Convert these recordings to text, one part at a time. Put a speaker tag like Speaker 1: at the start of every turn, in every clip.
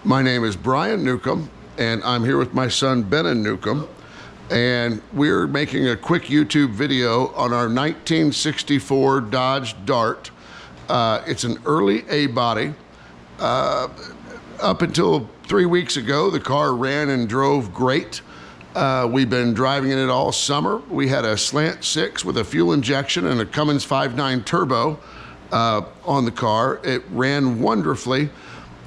Speaker 1: My name is Brian Newcomb, and I'm here with my son, Benon Newcomb, and we're making a quick YouTube video on our 1964 Dodge Dart. It's an early A-body. Up until 3 weeks ago, the car ran and drove great. We've been driving in it all summer. We had a Slant 6 with a fuel injection and a Cummins 5.9 turbo on the car. It ran wonderfully,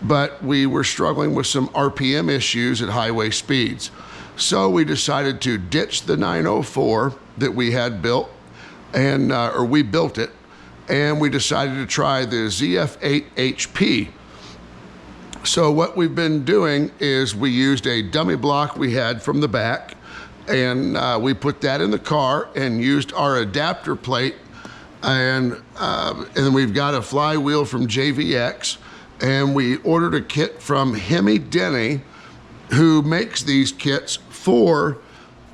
Speaker 1: but we were struggling with some RPM issues at highway speeds. So we decided to ditch the 904 that we had built, and or we built it, and we decided to try the ZF8 HP. So what we've been doing is we used a dummy block we had from the back, and we put that in the car and used our adapter plate, and then we've got a flywheel from JVX, and we ordered a kit from Hemi Denny, who makes these kits for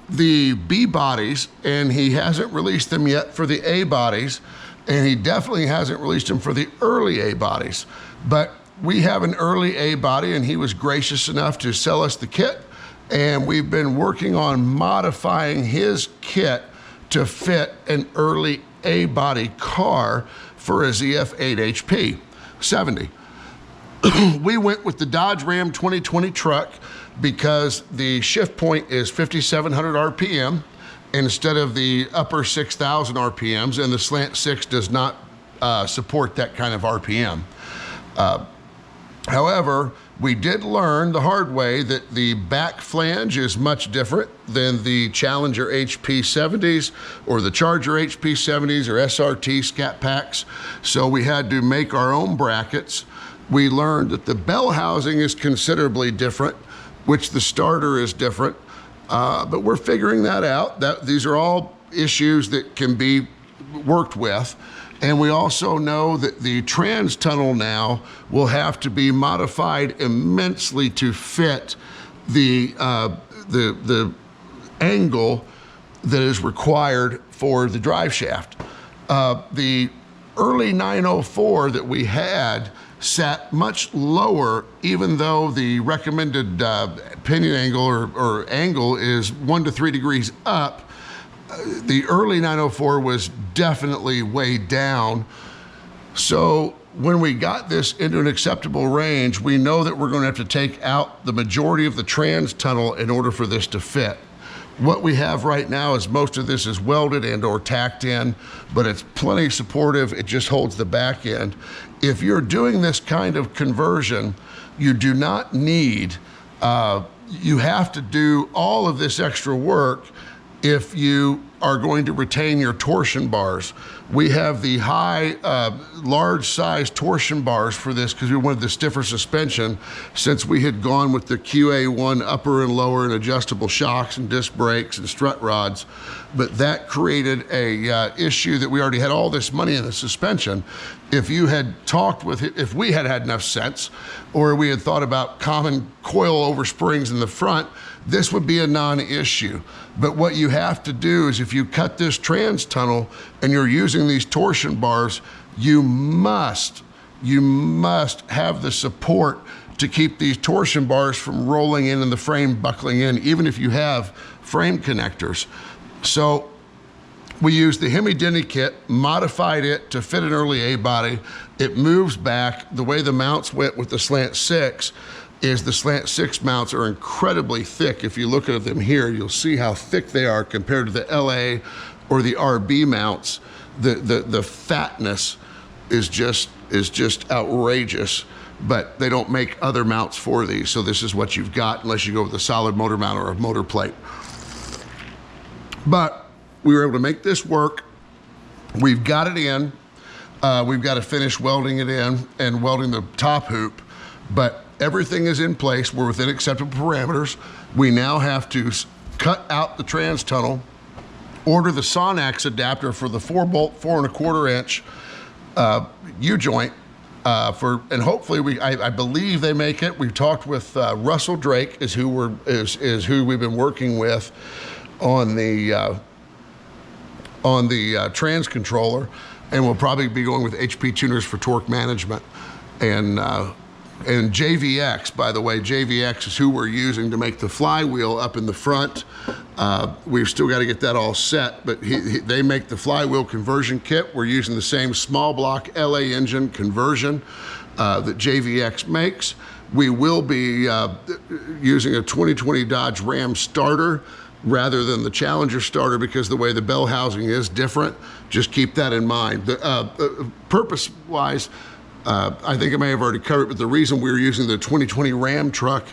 Speaker 1: the B bodies, and he hasn't released them yet for the A bodies, and he definitely hasn't released them for the early A bodies. But we have an early A body, and he was gracious enough to sell us the kit, and we've been working on modifying his kit to fit an early A body car for a ZF8 HP70. We went with the Dodge Ram 2020 truck because the shift point is 5,700 RPM instead of the upper 6,000 RPMs, and the Slant 6 does not support that kind of RPM. However, we did learn the hard way that the back flange is much different than the Challenger HP70s or the Charger HP70s or SRT Scat Packs, so we had to make our own brackets. We learned that the bell housing is considerably different, which the starter is different, but we're figuring that out. These are all issues that can be worked with. And we also know that the trans tunnel now will have to be modified immensely to fit the angle that is required for the drive shaft. The early 904 that we had sat much lower, even though the recommended pinion angle or angle is 1 to 3 degrees up. The early 904 was definitely way down. So when we got this into an acceptable range, we know that we're going to have to take out the majority of the trans tunnel in order for this to fit. What we have right now is most of this is welded and or tacked in, but it's plenty supportive. It just holds the back end. If you're doing this kind of conversion, you do not need, you have to do all of this extra work if you are going to retain your torsion bars. We have the high, large size torsion bars for this because we wanted the stiffer suspension, since we had gone with the QA1 upper and lower and adjustable shocks and disc brakes and strut rods. But that created a issue that we already had all this money in the suspension. If you had talked with it, if we had had enough sense, or we had thought about common coil over springs in the front, this would be a non-issue. But what you have to do is, if you cut this trans tunnel and you're using these torsion bars, you must have the support to keep these torsion bars from rolling in and the frame buckling in, even if you have frame connectors. So we used the Hemi Denny kit, modified it to fit an early A body. It moves back. The way the mounts went with the Slant 6 is the Slant 6 mounts are incredibly thick. If you look at them here, you'll see how thick they are compared to the LA or the RB mounts. The fatness is just outrageous, but they don't make other mounts for these. So this is what you've got unless you go with a solid motor mount or a motor plate. But we were able to make this work. We've got it in. We've got to finish welding it in and welding the top hoop, but everything is in place. We're within acceptable parameters. We now have to cut out the trans tunnel, order the Sonax adapter for the 4-bolt, 4¼ inch U-joint, and hopefully I believe they make it. We've talked with Russell Drake is who we've been working with on the trans controller, and we'll probably be going with HP tuners for torque management. And And JVX, by the way, JVX is who we're using to make the flywheel up in the front. We've still got to get that all set, but they make the flywheel conversion kit. We're using the same small block LA engine conversion that JVX makes. We will be using a 2020 Dodge Ram starter rather than the Challenger starter because the way the bell housing is different. Just keep that in mind. Purpose-wise, I think I may have already covered, but the reason we're using the 2020 Ram truck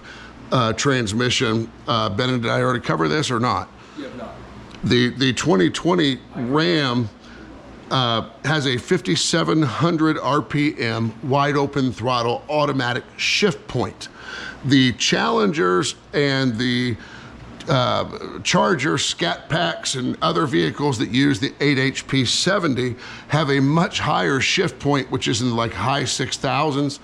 Speaker 1: transmission, Ben, did I already cover this or not?
Speaker 2: You have not.
Speaker 1: The 2020 Ram has a 5,700 RPM wide open throttle automatic shift point. The Challengers and the Charger, Scat Packs, and other vehicles that use the 8 HP70 have a much higher shift point, which is in like high 6,000s.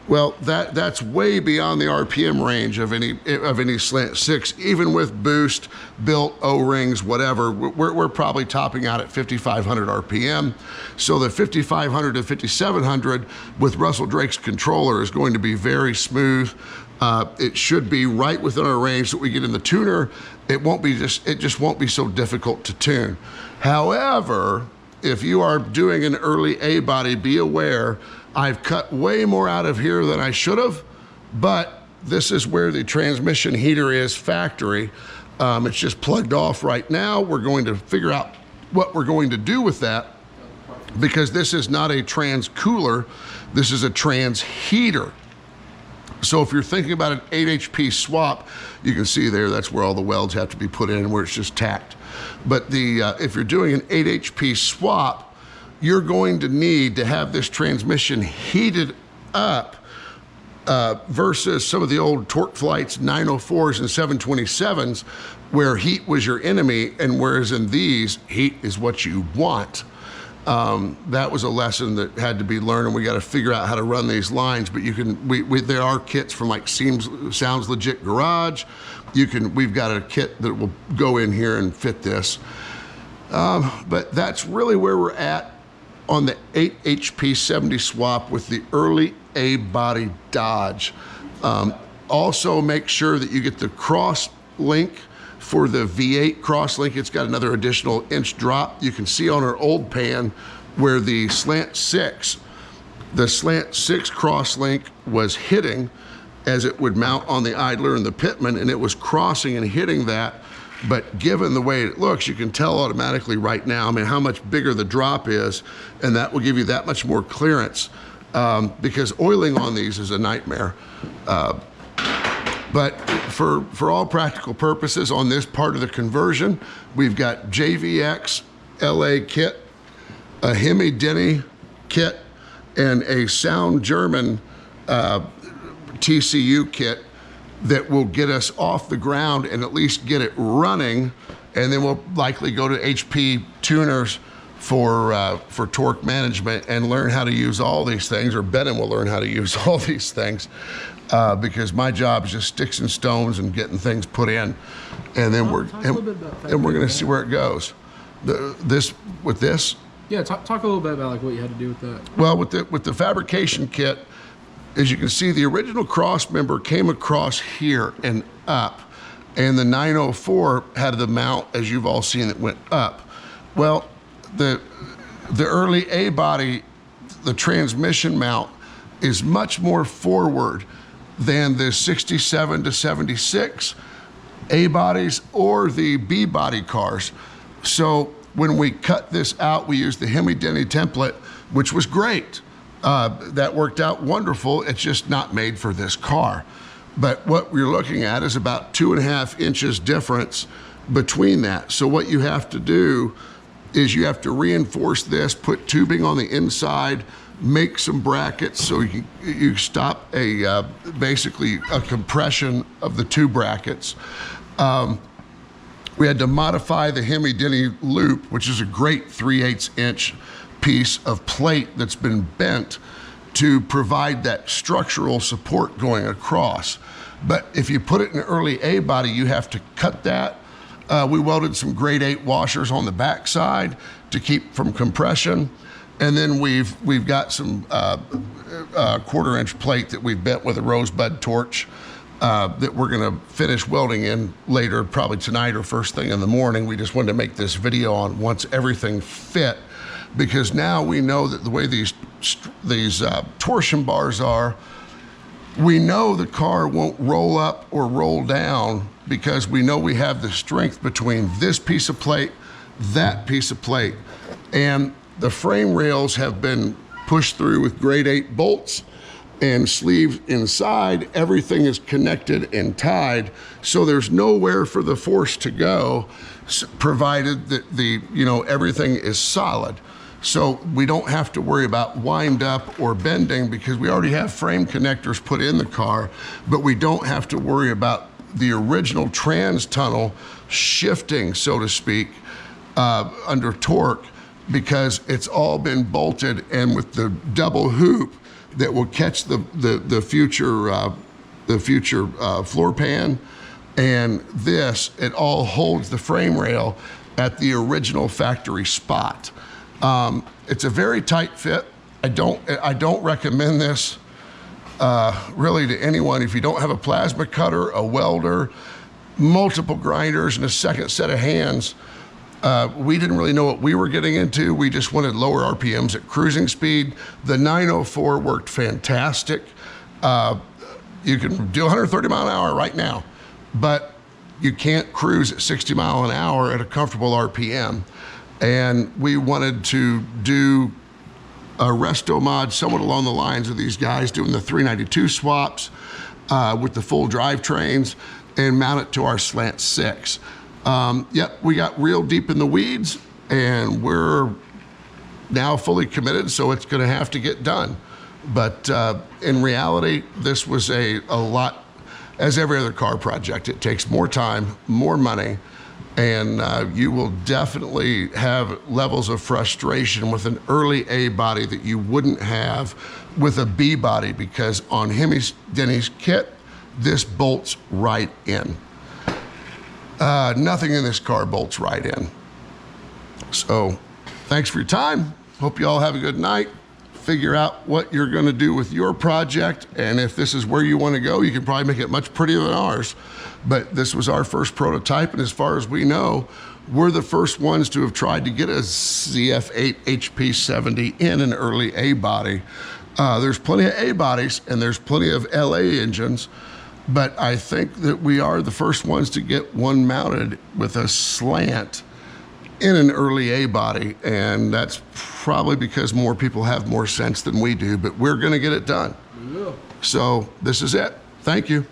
Speaker 1: Well, that's way beyond the RPM range of any Slant 6, even with boost, built O-rings, whatever. We're probably topping out at 5,500 RPM. So the 5,500 to 5,700 with Russell Drake's controller is going to be very smooth. It should be right within our range that we get in the tuner. It just won't be so difficult to tune. However, if you are doing an early A body, be aware, I've cut way more out of here than I should have, but this is where the transmission heater is factory. It's just plugged off right now. We're going to figure out what we're going to do with that because this is not a trans cooler, this is a trans heater. So if you're thinking about an 8 HP swap, you can see there, that's where all the welds have to be put in, where it's just tacked. But if you're doing an 8 HP swap, you're going to need to have this transmission heated up versus some of the old Torque Flights 904s and 727s where heat was your enemy, and whereas in these, heat is what you want. That was a lesson that had to be learned, and we got to figure out how to run these lines. But you can, there are kits from like Sounds Legit Garage. We've got a kit that will go in here and fit this. But that's really where we're at on the 8 HP70 swap with the early A-body Dodge. Also make sure that you get the cross link for the V8 cross link. It's got another additional inch drop. You can see on our old pan where the Slant 6 cross link was hitting as it would mount on the idler and the pitman, and it was crossing and hitting that. But given the way it looks, you can tell automatically right now, I mean, how much bigger the drop is, and that will give you that much more clearance because oiling on these is a nightmare. But for all practical purposes on this part of the conversion, we've got JVX LA kit, a Hemi Denny kit, and a Sound German TCU kit that will get us off the ground and at least get it running, and then we'll likely go to HP tuners for torque management and learn how to use all these things, or Ben will learn how to use all these things because my job is just sticks and stones and getting things put in, and then we're going to see where it goes. With this.
Speaker 2: Yeah, talk a little bit about like what you had to do with that.
Speaker 1: Well, with the fabrication kit, as you can see, the original cross member came across here and up, and the 904 had the mount, as you've all seen, that went up. Well, the early A body, the transmission mount is much more forward than the 67 to 76 A bodies or the B body cars. So when we cut this out, we used the Hemi Denny template, which was great. That worked out wonderful. It's just not made for this car. But what we're looking at is about 2.5 inches difference between that. So what you have to do is you have to reinforce this, put tubing on the inside, make some brackets so you stop basically a compression of the two brackets. We had to modify the Hemi Denny loop, which is a great 3/8 inch piece of plate that's been bent to provide that structural support going across. But if you put it in an early A body, you have to cut that. We welded some grade 8 washers on the back side to keep from compression. And then we've got some 1/4-inch plate that we've bent with a rosebud torch that we're gonna finish welding in later, probably tonight or first thing in the morning. We just wanted to make this video on once everything fit, because now we know that the way these torsion bars are, we know the car won't roll up or roll down, because we know we have the strength between this piece of plate, that piece of plate, and the frame rails have been pushed through with grade 8 bolts and sleeves inside. Everything is connected and tied, so there's nowhere for the force to go, provided that everything is solid. So we don't have to worry about wind up or bending, because we already have frame connectors put in the car, but we don't have to worry about the original trans tunnel shifting, so to speak, under torque, because it's all been bolted, and with the double hoop that will catch the future floor pan and this, it all holds the frame rail at the original factory spot. It's a very tight fit. I don't recommend this really to anyone if you don't have a plasma cutter, a welder, multiple grinders, and a second set of hands. We didn't really know what we were getting into. We just wanted lower RPMs at cruising speed. The 904 worked fantastic. You can do 130 mile an hour right now, but you can't cruise at 60 mile an hour at a comfortable RPM. And we wanted to do a resto mod somewhat along the lines of these guys doing the 392 swaps with the full drivetrains, and mount it to our Slant 6. Yep, we got real deep in the weeds, and we're now fully committed, so it's gonna have to get done. But in reality, this was a lot, as every other car project, it takes more time, more money, and you will definitely have levels of frustration with an early A body that you wouldn't have with a B body, because on Hemi Denny's kit, this bolts right in. Nothing in this car bolts right in. So thanks for your time. Hope you all have a good night. Figure out what you're gonna do with your project, and if this is where you wanna go, you can probably make it much prettier than ours. But this was our first prototype, and as far as we know, we're the first ones to have tried to get a ZF8 HP70 in an early A body. There's plenty of A bodies, and there's plenty of LA engines, but I think that we are the first ones to get one mounted with a slant in an early A body, and that's probably because more people have more sense than we do, but we're gonna get it done.
Speaker 2: We will.
Speaker 1: So this is it. Thank you.